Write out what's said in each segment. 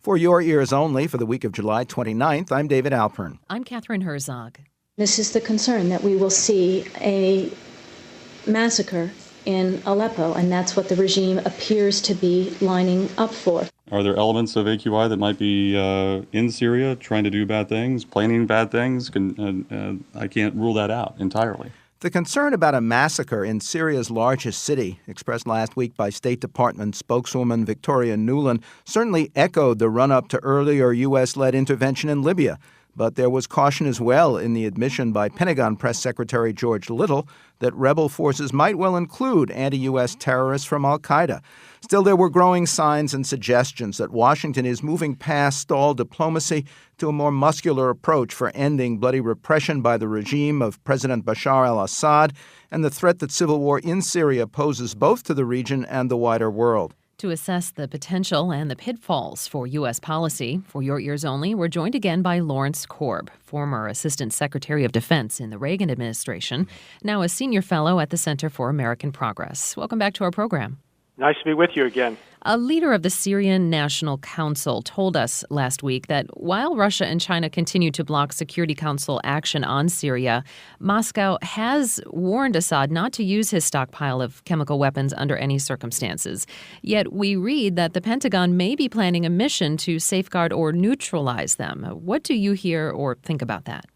For your ears only for the week of July 29th, I'm David Alpern. I'm Catherine Herzog. This is the concern that we will see a massacre in Aleppo, and that's what the regime appears to be lining up for. Are there elements of AQI that might be in Syria trying to do bad things, planning bad things? I can't rule that out entirely. The concern about a massacre in Syria's largest city, expressed last week by State Department spokeswoman Victoria Nuland, certainly echoed the run-up to earlier U.S.-led intervention in Libya. But there was caution as well in the admission by Pentagon Press Secretary George Little that rebel forces might well include anti-U.S. terrorists from al-Qaeda. Still, there were growing signs and suggestions that Washington is moving past stalled diplomacy to a more muscular approach for ending bloody repression by the regime of President Bashar al-Assad and the threat that civil war in Syria poses both to the region and the wider world. To assess the potential and the pitfalls for U.S. policy, for your ears only, we're joined again by Lawrence Korb, former Assistant Secretary of Defense in the Reagan administration, now a senior fellow at the Center for American Progress. Welcome back to our program. Nice to be with you again. A leader of the Syrian National Council told us last week that while Russia and China continue to block Security Council action on Syria, Moscow has warned Assad not to use his stockpile of chemical weapons under any circumstances. Yet we read that the Pentagon may be planning a mission to safeguard or neutralize them. What do you hear or think about that?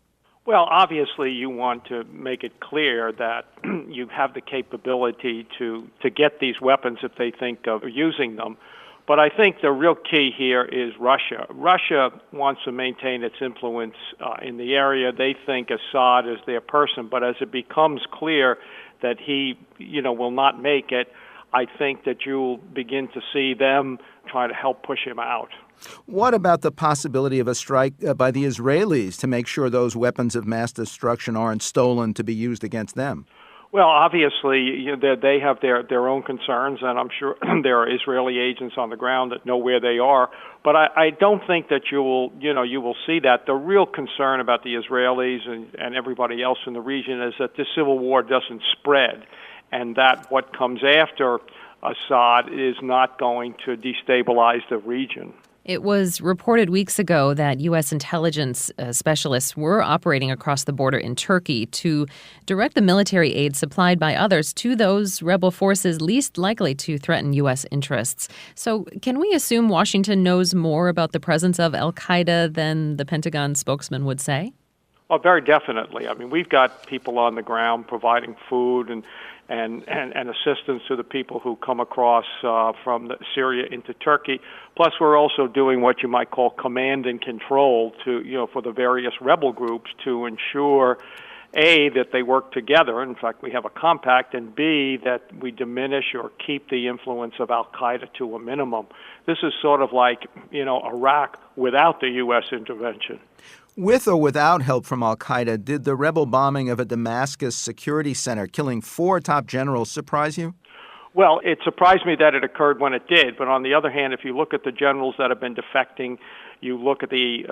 Well, obviously, you want to make it clear that you have the capability to get these weapons if they think of using them. But I think the real key here is Russia. Russia wants to maintain its influence in the area. They think Assad is their person. But as it becomes clear that he, will not make it, I think that you'll begin to see them try to help push him out. What about the possibility of a strike by the Israelis to make sure those weapons of mass destruction aren't stolen to be used against them? Well, obviously, they have their own concerns, and I'm sure there are Israeli agents on the ground that know where they are. But I don't think that you will see that. The real concern about the Israelis and everybody else in the region is that this civil war doesn't spread, and that what comes after Assad is not going to destabilize the region. It was reported weeks ago that U.S. intelligence specialists were operating across the border in Turkey to direct the military aid supplied by others to those rebel forces least likely to threaten U.S. interests. So can we assume Washington knows more about the presence of al-Qaeda than the Pentagon spokesman would say? Well, very definitely. I mean, we've got people on the ground providing food and assistance to the people who come across from Syria into Turkey. Plus, we're also doing what you might call command and control for the various rebel groups to ensure, A, that they work together. In fact, we have a compact, and B, that we diminish or keep the influence of al-Qaeda to a minimum. This is sort of like, Iraq without the U.S. intervention. With or without help from al-Qaeda, did the rebel bombing of a Damascus security center killing 4 top generals surprise you? Well, it surprised me that it occurred when it did. But on the other hand, if you look at the generals that have been defecting, you look at the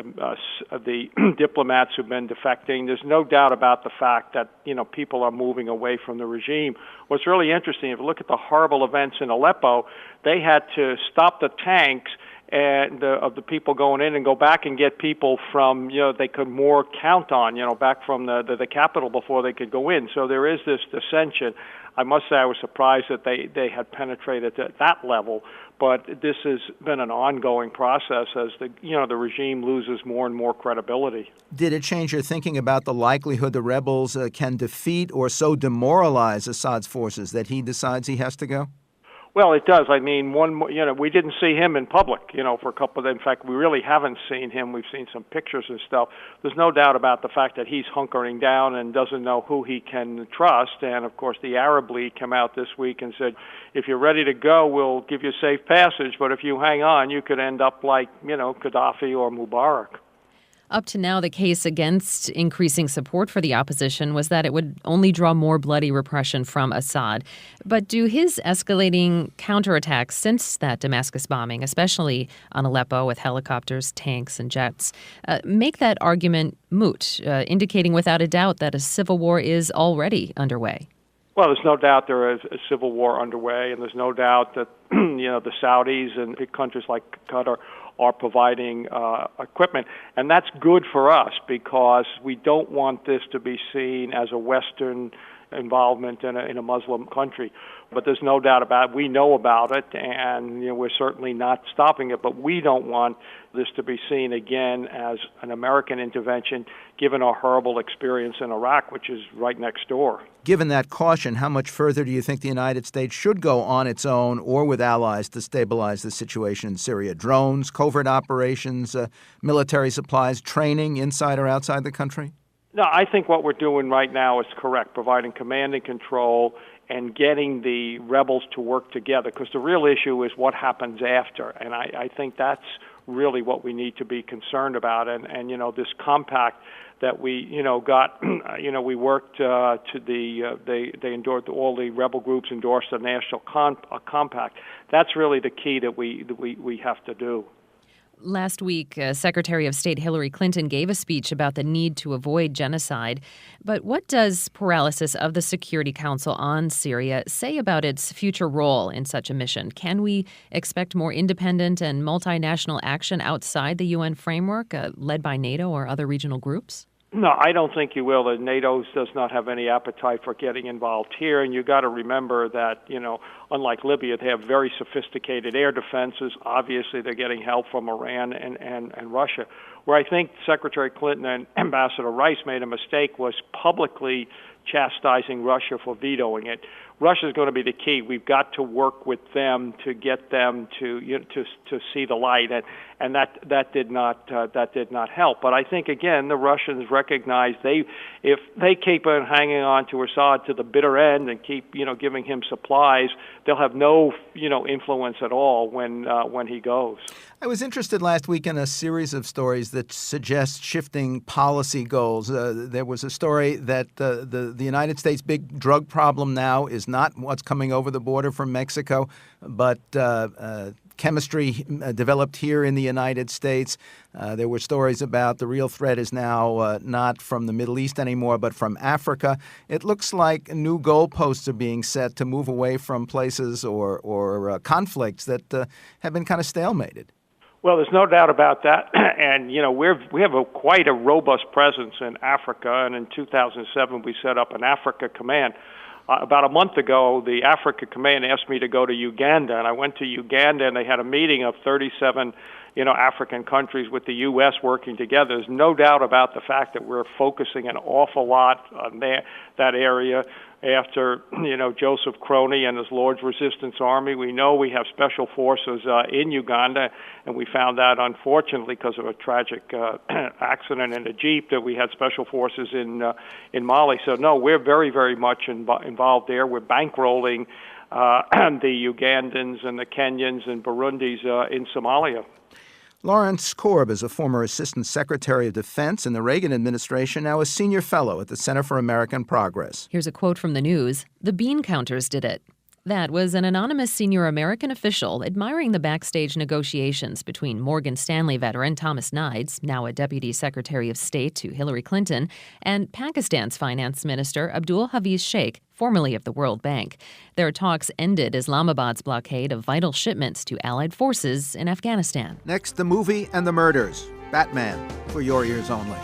diplomats who've been defecting, there's no doubt about the fact that, people are moving away from the regime. What's really interesting, if you look at the horrible events in Aleppo, they had to stop the tanks and of the people going in and go back and get people from, they could more count on, back from the capital before they could go in. So there is this dissension. I must say I was surprised that they had penetrated at that level, but this has been an ongoing process as the regime loses more and more credibility. Did it change your thinking about the likelihood the rebels can defeat or so demoralize Assad's forces that he decides he has to go? Well, it does. I mean, we didn't see him in public, for a couple of. In fact, we really haven't seen him. We've seen some pictures and stuff. There's no doubt about the fact that he's hunkering down and doesn't know who he can trust. And of course, the Arab League came out this week and said, if you're ready to go, we'll give you safe passage. But if you hang on, you could end up like, Gaddafi or Mubarak. Up to now, the case against increasing support for the opposition was that it would only draw more bloody repression from Assad. But do his escalating counterattacks since that Damascus bombing, especially on Aleppo with helicopters, tanks, and jets, make that argument moot, indicating without a doubt that a civil war is already underway? Well, there's no doubt there is a civil war underway, and there's no doubt that the Saudis and big countries like Qatar are providing equipment. And that's good for us because we don't want this to be seen as a Western involvement in a Muslim country. But there's no doubt about it. We know about it, and we're certainly not stopping it. But we don't want this to be seen again as an American intervention, given our horrible experience in Iraq, which is right next door. Given that caution, how much further do you think the United States should go on its own or with allies to stabilize the situation in Syria? Drones, covert operations, military supplies, training inside or outside the country? No, I think what we're doing right now is correct, providing command and control and getting the rebels to work together, because the real issue is what happens after. And I think that's really what we need to be concerned about. And this compact that we, got, we worked they endorsed, all the rebel groups endorsed a national compact. That's really the key that we have to do. Last week, Secretary of State Hillary Clinton gave a speech about the need to avoid genocide. But what does paralysis of the Security Council on Syria say about its future role in such a mission? Can we expect more independent and multinational action outside the UN framework, led by NATO or other regional groups? No, I don't think you will. NATO does not have any appetite for getting involved here, and you got to remember that, unlike Libya, they have very sophisticated air defenses. Obviously, they're getting help from Iran and Russia. Where I think Secretary Clinton and Ambassador Rice made a mistake was publicly chastising Russia for vetoing it. Russia is going to be the key. We've got to work with them to get them to to see the light, and that did not help. But I think again the Russians recognize if they keep on hanging on to Assad to the bitter end and keep giving him supplies, they'll have no influence at all when he goes. I was interested last week in a series of stories that suggest shifting policy goals. There was a story that the United States' big drug problem now is not what's coming over the border from Mexico, but chemistry developed here in the United States. There were stories about the real threat is now not from the Middle East anymore, but from Africa. It looks like new goalposts are being set to move away from places or conflicts that have been kind of stalemated. Well, there's no doubt about that, and we have quite a robust presence in Africa. And in 2007, we set up an Africa Command. About a month ago, the Africa Command asked me to go to Uganda, and I went to Uganda, and they had a meeting of 37, African countries with the U.S. working together. There's no doubt about the fact that we're focusing an awful lot on that area. After, Joseph Kony and his Lord's Resistance Army, we know we have special forces in Uganda, and we found out, unfortunately, because of a tragic accident in a Jeep, that we had special forces in Mali. So, no, we're very, very much involved there. We're bankrolling the Ugandans and the Kenyans and Burundis in Somalia. Lawrence Korb is a former Assistant Secretary of Defense in the Reagan administration, now a senior fellow at the Center for American Progress. Here's a quote from the news. The bean counters did it. That was an anonymous senior American official admiring the backstage negotiations between Morgan Stanley veteran Thomas Nides, now a Deputy Secretary of State to Hillary Clinton, and Pakistan's Finance Minister Abdul Hafiz Sheikh, formerly of the World Bank. Their talks ended Islamabad's blockade of vital shipments to Allied forces in Afghanistan. Next, the movie and the murders. Batman, for your ears only.